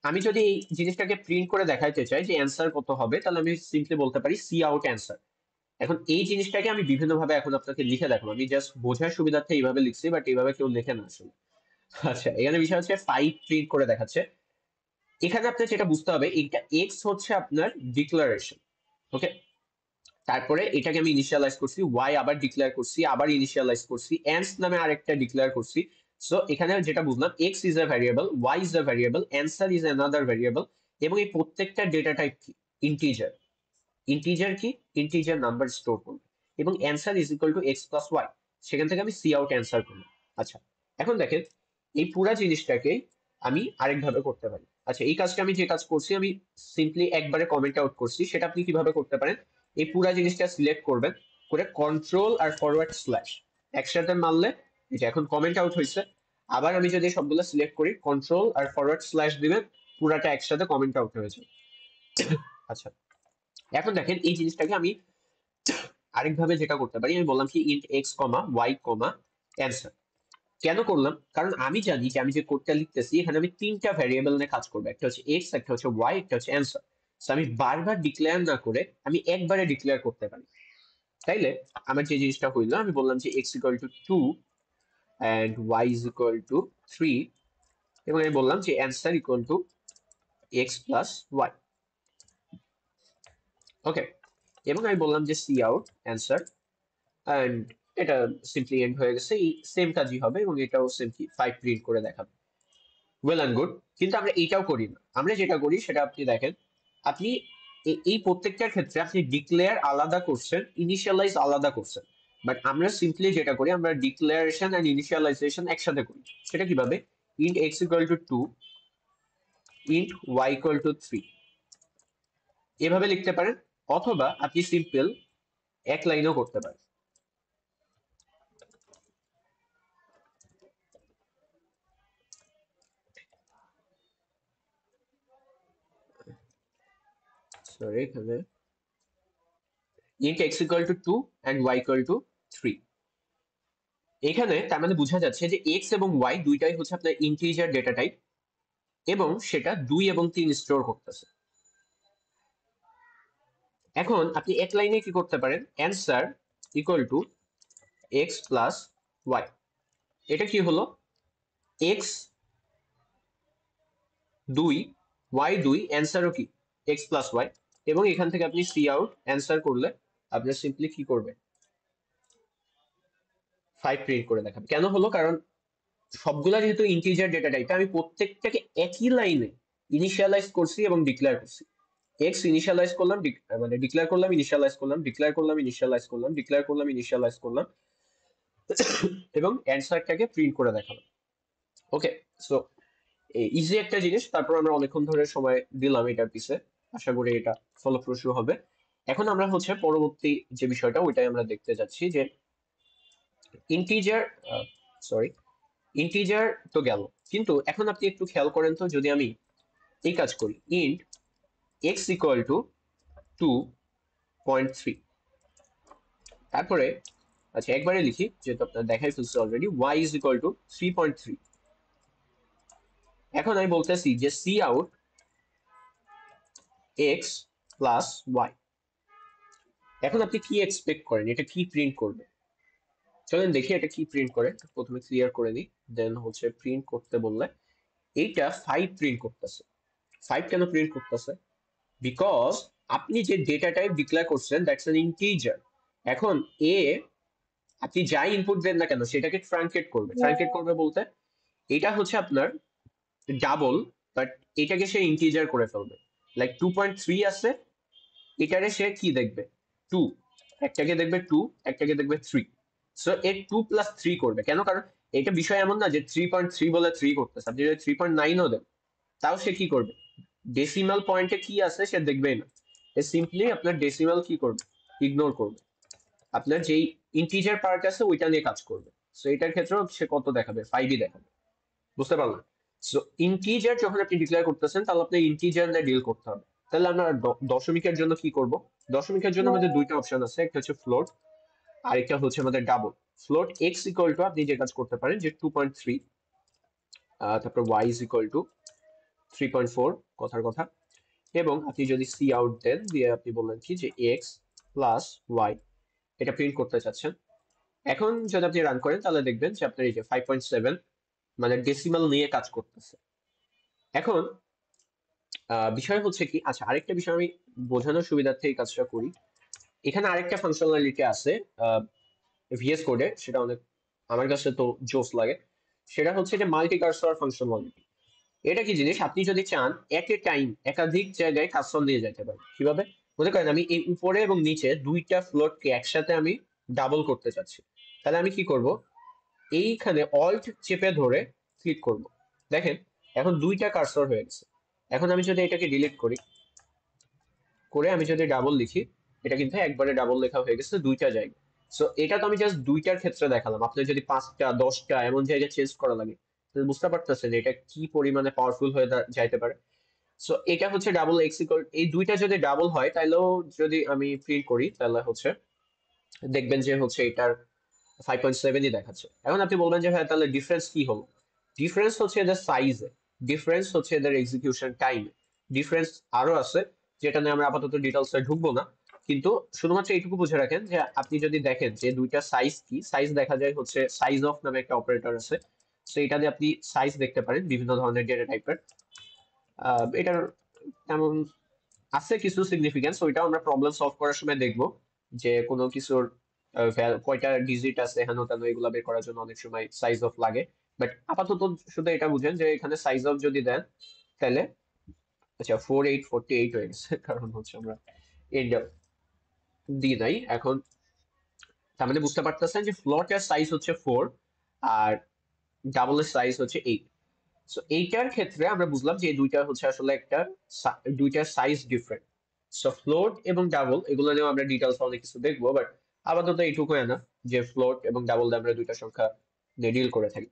আমি যদি এই জিনিসটাকে প্রিন্ট করে দেখাইতে চাই যে অ্যান্সার কত হবে, তাহলে আমি সিম্পলি বলতে পারি সি আউট অ্যান্সার। এখন এই জিনিসটাকে আমি বিভিন্নভাবে এখন আপনাকে লিখে দেখাবো, আমি জাস্ট বোঝার সুবিধার্থে এইভাবে লিখছি, বাট এইভাবে কেউ লেখে না আসলে। আচ্ছা, এখানে বিষয় হচ্ছে 5 প্রিন্ট করে দেখাচ্ছে। এখানে আপনার যেটা বুঝতে হবে, এইটা এক্স হচ্ছে আপনার ডিক্লারেশন। ওকে, তারপরে এটাকে আমি ইনিশিয়ালাইজ করছি, ওয়াই আবার ডিক্লেয়ার করছি, আবার ইনিশিয়ালাইজ করছি, অ্যান্স নামে আরেকটা ডিক্লেয়ার করছি। সো এখানে যেটা বুঝলাম, X is a variable, Y is a variable, answer is another variable, এবং এই প্রত্যেকটা ডেটা টাইপ কি ইন্টিজার। ইন্টিজার কি, ইন্টিজার নাম্বার স্টোর করবে, এবং answer is equal to x plus Y. সেখান থেকে আমি সি আউট অ্যান্সার করলাম। আচ্ছা, এখন দেখেন এই পুরা জিনিসটাকে আমি আরেকভাবে করতে পারি। আচ্ছা, এই কাজটা আমি যে কাজ করছি, আমি সিম্পলি একবারে কমেন্ট আউট করছি, সেটা আপনি কিভাবে করতে পারেন, এই পুরা জিনিসটা সিলেক্ট করবেন, করে কন্ট্রোল আর ফরওয়ার্ড স্ল্যাশ একসাথে মারলে, এই যে এখন কমেন্ট আউট হয়েছে। আবার আমি যদি সবগুলো সিলেক্ট করি, কন্ট্রোল আর ফরওয়ার্ড স্ল্যাশ দিবেন, পুরাটা একসাথে কমেন্ট আউট হয়েছে। আচ্ছা, এখন দেখেন এই জিনিসটাকে আমি আরেকভাবে যেটা করতে পারি, আমি বললাম কি ইন্ট এক্স কমা ওয়াই কমা অ্যান্সার। কেন করলাম, কারণ আমি জানি যে আমি যে কোডটা লিখতেছি এখানে আমি তিনটা ভ্যারিয়েবল নিয়ে কাজ করবো, একটা হচ্ছে এক্স, একটা হচ্ছে ওয়াই, একটা হচ্ছে অ্যান্সার। সো আমি বারবার ডিক্লেয়ার না করে আমি একবারে ডিক্লেয়ার করতে পারি। তাইলে আমার যে জিনিসটা হইলো, আমি বললাম যে x equal to 2 and y is equal to 3, এবং আমি বললাম যে answer equal to x plus y. Okay, এবং আমি বললাম যে সি আউট অ্যান্সার, অ্যান্ড এটা সিম্পলি এন্ড হয়ে গেছে। এই সেম কাজই হবে, এবং এটাও সেম কি 5 প্রিন্ট করে দেখাবে। ওয়েল অ্যান্ড গুড, কিন্তু আমরা এইটাও করি না। আমরা যেটা করি সেটা আপনি দেখেন, আপনি এই প্রত্যেকটার ক্ষেত্রে আপনি ডিক্লেয়ার আলাদা করছেন, ইনিশিয়ালাইজ আলাদা করছেন, বাট আমরা সিম্পলি যেটা করি, আমরা ডিক্লারেশন এন্ড ইনিশিয়ালাইজেশন একসাথে করি। সেটা কিভাবে, int X equal to 2, int Y equal to 3, এভাবে লিখতে পারেন, অথবা আপনি সিম্পল এক লাইনও করতে পারেন। সরি, এখানে int x equal to 2 and y equal to 3, এখানে তার মানে বোঝা যাচ্ছে যে x এবং y দুইটাই হচ্ছে আপনার ইন্টিজার ডেটা টাইপ, এবং সেটা 2 এবং 3 স্টোর করতেছে। এখন আপনি এক লাইনে কি করতে পারেন, answer equal two x plus y। এটা কি হলো, x 2 y 2, অ্যান্সারও কি x প্লাস y, এবং এখান থেকে আপনি সি আউট অ্যান্সার করলে আপনার সিম্পলি কি করবে, 5 প্রিন্ট করে দেখাবে। কেন হলো, কারণ সবগুলা যেহেতু ইন্টিজার ডেটা টাইপ, আমি প্রত্যেকটাকে একই লাইনে ইনিশিয়ালাইজ করছি এবং ডিক্লেয়ার করছি। এক্স ইনিশিয়ালাইজ করলাম, মানে ডিক্লেয়ার করলাম, ইনিশিয়ালাইজ করলাম, ডিক্লেয়ার করলাম, ইনিশিয়ালাইজ করলাম, ডিক্লেয়ার করলাম, ইনিশিয়ালাইজ করলাম, এবং অ্যান্সারটাকে প্রিন্ট করে দেখালাম। ওকে, সো ইজি একটা জিনিস। তারপর আমরা অনেকক্ষণ ধরে সময় দিলাম এটার পিছে, আশা করি এটা ফলপ্রসূ হবে। এখন আমরা হচ্ছে পরবর্তী যে বিষয়টা ওইটাই আমরা দেখতে যাচ্ছি, যে ইন্টিজার, সরি, ইন্টিজার তো গেল, কিন্তু এখন আপনি একটু খেয়াল করেন তো, যদি আমি এই কাজ করি, ইন্ট এক্স ইকুয়াল টু 2.3, তারপরে আচ্ছা একবারে লিখি যেহেতু আপনার দেখাই ফেলছে already, Y is equal to 3.3। এখন আমি বলতেছি যে cout X plus Y. এখন আপনি কি এক্সপেক্ট করেন, এটা কি প্রিন্ট করবে, চলেন দেখি এটা কি প্রিন্ট করে। প্রথমে ক্লিয়ার করে দিই, দেন হচ্ছে প্রিন্ট করতে বললে এইটা 5 প্রিন্ট করতেছে। 5 কেন প্রিন্ট করতেছে, বিকজ আপনি যে ডেটা টাইপ ডিক্লেয়ার করছেন দ্যাটস অ্যান ইন্টিজার, এখন এ আপনি যাই ইনপুট দেন না কেন সেটাকে ট্রাঙ্কেট করবে। ট্রাঙ্কেট করবে বলতে এটা হচ্ছে আপনার ডাবল, বাট এটাকে সে ইন্টিজার করে ফেলবে। লাইক 2.3 আছে, এটারে সে কি দেখবে, 2, একটাকে দেখবে 2, একটাকে দেখবে 3। সো এর 2+3 করবে কেন, কারণ এটা বিষয় এমন না যে 3.3 বলে 3 করতেছে, আপনি যদি 3.9ও দেন তাও সে কি করবে, ডেসিমাল পয়েন্টে কি আছে সে দেখবেই না। এ সিম্পলি আপনার ডেসিমাল কি করবে, ইগনোর করবে, আপনার যেই ইন্টিজার পার্ট আছে ওইটা নিয়ে কাজ করবে। সো এটার ক্ষেত্রেও সে কত দেখাবে, 5ই দেখাবে। বুঝতে পারলাম। সো ইন্টিজার যখন আপনি ডিক্লেয়ার করতেছেন তাহলে আপনি ইন্টিজার নিয়ে ডিল করতে হবে। তাহলে আমরা দশমিকের জন্য কি করব, দশমিকের জন্য আমাদের দুইটা অপশন আছে, একটা হচ্ছে ফ্লোট আর একটা হচ্ছে আমাদের double. Float x equal two আপনি যে কাজ করতে পারেন যে 2.3, তারপর ওয়াই ইজ ইকুয়াল টু 3.4, কথার কথা। এবং আপনি যদি সি আউট দেন, দিয়ে আপনি বললেন কি যে এক্স প্লাস ওয়াই, এটা প্রিন্ট করতে চাচ্ছেন। এখন যদি আপনি রান করেন তাহলে দেখবেন যে আপনার এই যে 5.7 মানে ডেসিমাল নিয়ে কাজ করতেছে। এখন বিষয় হচ্ছে কি, আচ্ছা আরেকটা বিষয় আমি বোঝানোর সুবিধার্থে এই কাজটা করি। এখানে আরেকটা ফাংশনালিটি আছে ভিএস কোডে, সেটা অনেক আমার কাছে তো জোস লাগে। সেটা হচ্ছে যে মাল্টি কার্সর ফাংশনালিটি। এটা কি জিনিস, আপনি যদি চান এট এ টাইম একাধিক জায়গায় কার্সর নিয়ে যেতে পারেন। কিভাবে, মনে করেন আমি এই উপরে এবং নিচে দুইটা ফ্লোটকে একসাথে আমি ডাবল করতে চাচ্ছি, তাহলে আমি কি করব, এইখানে অল্ট চেপে ধরে ক্লিক করব। দেখেন এখন দুইটা কার্সর হয়ে গেছে। এখন আমি যদি এটাকে ডিলিট করি, করে আমি যদি ডাবল লিখি, এটা কিন্তু একবারে ডাবল লেখা হয়ে গেছে দুইটা জায়গায়। সো এটা তো আমি জাস্ট দুইটার ক্ষেত্রে দেখালাম, আপনার যদি 5টা 10টা এমন জায়গায় চেঞ্জ করা লাগে তাহলে বুঝতে পারতেছেন এটা কি পরিমাণে পাওয়ারফুল হয়ে যাইতে পারে। সো এটা হচ্ছে ডাবল এক্স ইকুয়াল, এই দুইটা যদি ডাবল হয় তাহলেও যদি আমি প্রিন্ট করি তাহলে হচ্ছে দেখবেন যে হচ্ছে এটার 5.7ই দেখাচ্ছে। এখন আপনি বলবেন যে হ্যাঁ তাহলে ডিফারেন্স কি হলো, ডিফারেন্স হচ্ছে এদের সাইজে, ডিফারেন্স হচ্ছে এদের এক্সিকিউশন টাইমে, ডিফারেন্স আরো আছে যেটা নিয়ে আমরা আপাতত ডিটেলসে ঢুকবো না। কিন্তু শুধুমাত্র এইটুকু বুঝে রাখেন যে আপনি যদি দেখেন যে দুইটা সাইজ কি, সাইজ দেখা যায় হচ্ছে সাইজ অফ নামে একটা অপারেটর আছে। সো এটা দিয়ে আপনি সাইজ দেখতে পারেন বিভিন্ন ধরনের ডেটা টাইপের। এটার তেমন আছে কিছু সিগনিফিকেন্স, ওইটাও আমরা প্রবলেম সলভ করার সময় দেখবো যে কোনো কিছুর কয়টা ডিজিট আছে হেন তেন, এগুলা বের করার জন্য অনেক সময় সাইজ অফ লাগে। বাট আপাতত শুধু এটা বুঝেন যে এখানে সাইজ অফ যদি দেন তাহলে, আচ্ছা 4848 হয়ে গেছে কারণ হচ্ছে আমরা এন্ড দিই নাই এখন। তার মানে বুঝতে পারতেছেন যে ফ্লোটের সাইজ হচ্ছে 4 আর ডাবলের সাইজ হচ্ছে 8। সো এইটার ক্ষেত্রে আমরা বুঝলাম যে এই দুইটা হচ্ছে আসলে একটা দুইটার সাইজ ডিফারেন্ট। সো ফ্লোট এবং ডাবল এগুলো নিয়েও আমরা ডিটেলস অনেক কিছু দেখবো, বাট আপাতত এইটুকু না যে ফ্লোট এবং ডাবল দিয়ে আমরা দুইটা সংখ্যা নিয়ে ডিল করে থাকি।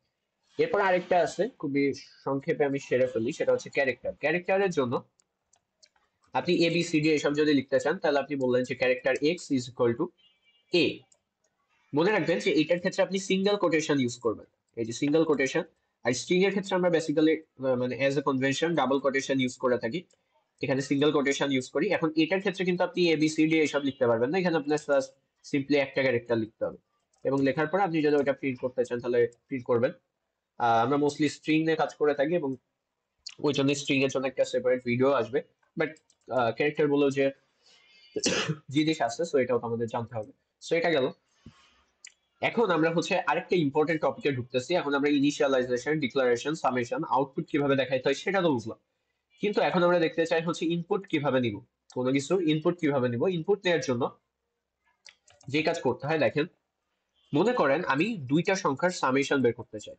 এরপর আরেকটা আছে খুবই সংক্ষেপে আমি সেরে ফেলি, সেটা হচ্ছে ক্যারেক্টার। ক্যারেক্টারের জন্য আপনি এ বি সি ডি এসব যদি লিখতে চান তাহলে আপনি বললেন যে character x is equal to a. মনে রাখবেন যে এটার ক্ষেত্রে আপনি সিঙ্গেল কোটেশন ইউজ করবেন, এই যে সিঙ্গেল কোটেশন। আর স্ট্রিং এর ক্ষেত্রে আমরা বেসিক্যালি মানে as a convention double quotation use করে থাকি, এখানে সিঙ্গেল কোটেশন ইউজ করি। এখন এটার ক্ষেত্রে কিন্তু আপনি এ বি সি ডি এসব লিখতে পারবেন না, এখানে আপনার জাস্ট সিম্পলি একটা ক্যারেক্টার লিখতে হবে। এবং লেখার পরে আপনি যদি ওটা প্রিন্ট করতে চান তাহলে প্রিন্ট করবেন। আমরা মোস্টলি স্ট্রিং নিয়ে কাজ করে থাকি এবং ওই জন্য স্ট্রিং এর জন্য একটা সেপারেট ভিডিও আসবে। বাট ক্যারেক্টার বলেও যে জিনিস আছে, সো এটাও তো আমাদের জানতে হবে। সো এটা গেল। এখন আমরা হচ্ছে আরেকটা ইম্পর্টেন্ট টপিকে ঢুকতেছি। এখন আমরা ইনিশিয়ালাইজেশন, ডিক্লারেশন, সামেশন, আউটপুট কিভাবে দেখাইতে হয় সেটা তো বুঝলাম, কিন্তু এখন আমরা দেখতে চাই হচ্ছে ইনপুট কিভাবে নিব, কোনো কিছু ইনপুট কিভাবে নিব। ইনপুট নেওয়ার জন্য যে কাজ করতে হয় দেখেন, মনে করেন আমি দুইটা সংখ্যার সামেশন বের করতে চাই,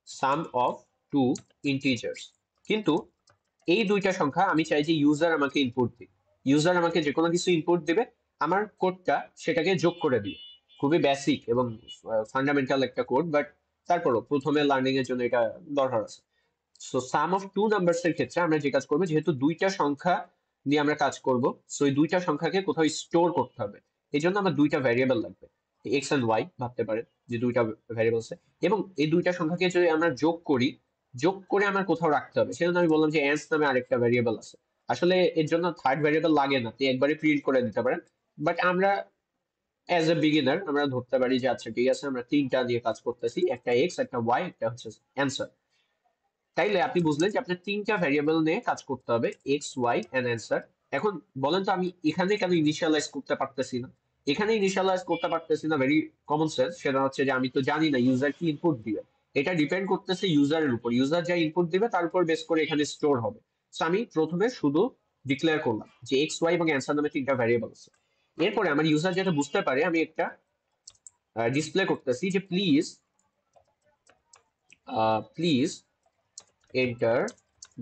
সাম অফ টু ইন্টিজার্স। কিন্তু এই দুইটা সংখ্যা আমি চাই যে ইউজার আমাকে ইনপুট দিক, ইউজার আমাকে যে কোনো কিছু ইনপুট দিবে, আমার কোডটা সেটাকে যোগ করে দিবে। খুবই বেসিক এবং ফান্ডামেন্টাল একটা কোড, বাট তারপরও প্রথমে লার্নিং এর জন্য এটা দরকার আছে। So sum of two numbers এর ক্ষেত্রে আমরা যে কাজ করবো, যেহেতু দুইটা সংখ্যা নিয়ে আমরা কাজ করব, সো এই দুইটা সংখ্যাকে কোথাও স্টোর করতে হবে। এই জন্য আমার দুইটা ভ্যারিয়েবল লাগবে, এক্স এন্ড ওয়াই ভাবতে পারেন যে দুইটা ভ্যারিয়েবল আছে। এবং এই দুইটা সংখ্যাকে যদি আমরা যোগ করি, যোগ করে আমার কোথাও রাখতে হবে, সেজন্য আমি বললাম যে অ্যান্স নামে আরেকটা ভ্যারিয়েবল আছে। আসলে এর জন্য থার্ড ভ্যারিয়েবল লাগে না, আপনি একবারে প্রিন্ট করে দিতে পারেন। বাট আমরা অ্যাজ এ বিগিনার আমরা ধরতে পারি যে আচ্ছা ঠিক আছে আমরা তিনটা দিয়ে কাজ করতেছি, একটা এক্স, একটা ওয়াই, একটা হচ্ছে অ্যান্সার। তাইলে আপনি বুঝলেন যে আপনার তিনটা ভ্যারিয়েবল নিয়ে কাজ করতে হবে, এক্স ওয়াই এন্ড অ্যান্সার। এখন বলেন তো আমি এখানে কেন ইনিশিয়ালাইজ করতে পারতেছি না, এখানে ইনিশিয়ালাইজ করতে পারতেছি না, ভেরি কমন সেন্স। সেটা হচ্ছে যে আমি তো জানি না ইউজার কি ইনপুট দিবে। এটা ডিপেন্ড করতেছে ইউজারের উপর, ইউজার যা ইনপুট দিবে তার উপর বেস করে এখানে স্টোর হবে। সো আমি প্রথমে শুধু ডিক্লেয়ার করলাম যে এক্স ওয়াই এবং অ্যান্সার নামে তিনটা ভ্যারিয়েবল আছে। এরপরে আমার ইউজার যাতে বুঝতে পারে আমি একটা ডিসপ্লে করতেছি যে please enter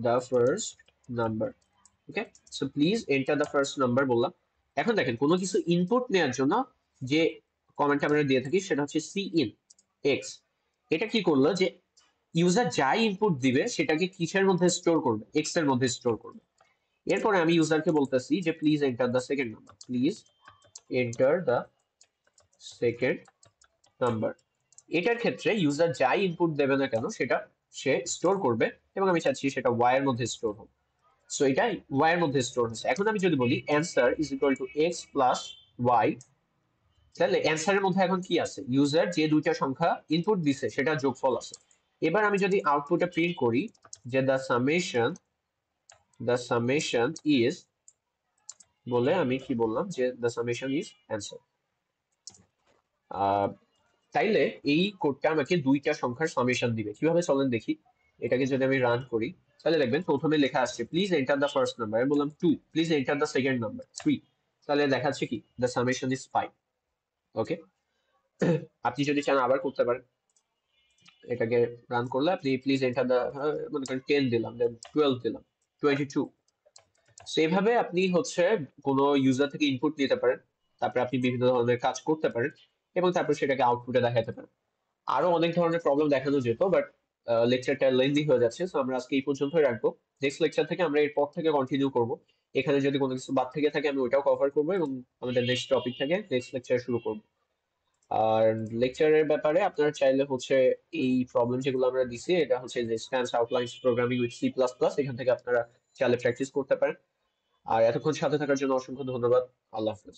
the first number. Okay, so please enter the first number বললাম। এখন দেখেন কোনো কিছু ইনপুট নেওয়ার জন্য যে কমেন্ট আমরা দিয়ে থাকি সেটা হচ্ছে সি ইন এক্স। এটা কি করলো যে ইউজার যাই ইনপুট দিবে সেটাকে কিসের মধ্যে স্টোর করবে, এক্স এর মধ্যে স্টোর করবে। এরপরে আমি ইউজারকে বলতেছি যে please enter the second number, please enter the second number. এটার ক্ষেত্রে ইউজার যাই ইনপুট দেবে না কেন সেটা সে স্টোর করবে, এবং আমি চাচ্ছি সেটা ওয়াই এর মধ্যে স্টোর হোক। সো এটা ওয়াই এর মধ্যে স্টোর হচ্ছে। এখন আমি যদি বলি answer is equal to x plus Y, তাহলে অ্যান্সারের মধ্যে এখন কি আছে, ইউজার যে দুইটা সংখ্যা ইনপুট দিছে সেটা যোগফল আছে। এবার আমি যদি আউটপুটে প্রিন্ট করি যে দ্য সামেশন ইজ, বলে আমি কি বললাম যে দ্য সামেশন ইজ অ্যান্সার, তাইলে এই কোডটা আমাকে দুইটা সংখ্যার সামেশন দিবে। কিভাবে চলেন দেখি। এটাকে যদি আমি রান করি তাহলে দেখবেন প্রথমে লেখা আসছে please enter the first number, আমি বললাম 2, please enter the second number 3, তাহলে দেখাচ্ছে কি দ্য সামেশন ইজ 5। ওকে, আপনি যদি চান আবার করতে পারেন। এটাকে রান করলে আপনি প্লিজ এন্টার দ্য, মনে করেন 10 দিলাম, দেন 12 দিলাম, 22। সেভাবে আপনি হচ্ছে কোনো ইউজার থেকে ইনপুট নিতে পারেন, তারপরে আপনি বিভিন্ন ধরনের কাজ করতে পারেন, এবং তারপর সেটাকে আউটপুটে দেখাতে পারেন। আরো অনেক ধরনের প্রবলেম দেখানো যেত, বাট লেকচারটা লেন্দি হয়ে যাচ্ছে, সো আমরা আজকে এই পর্যন্তই রাখবো। নেক্সট লেকচার থেকে আমরা এরপর থেকে কন্টিনিউ করব। এখানে যদি কোনো কিছু বাদ থেকে থাকে আমি ওইটাও কভার করবো, এবং আমাদের নেক্সট টপিক থেকে নেক্সট লেকচার শুরু করবো। আর লেকচারের ব্যাপারে আপনারা চাইলে হচ্ছে এই প্রবলেম যেগুলো আমরা দিছি, এটা হচ্ছে যে stance outlines programming with C plus plus, এখান থেকে আপনারা চাইলে প্র্যাকটিস করতে পারেন। আর এতক্ষণ সাথে থাকার জন্য অসংখ্য ধন্যবাদ। আল্লাহ হাফেজ।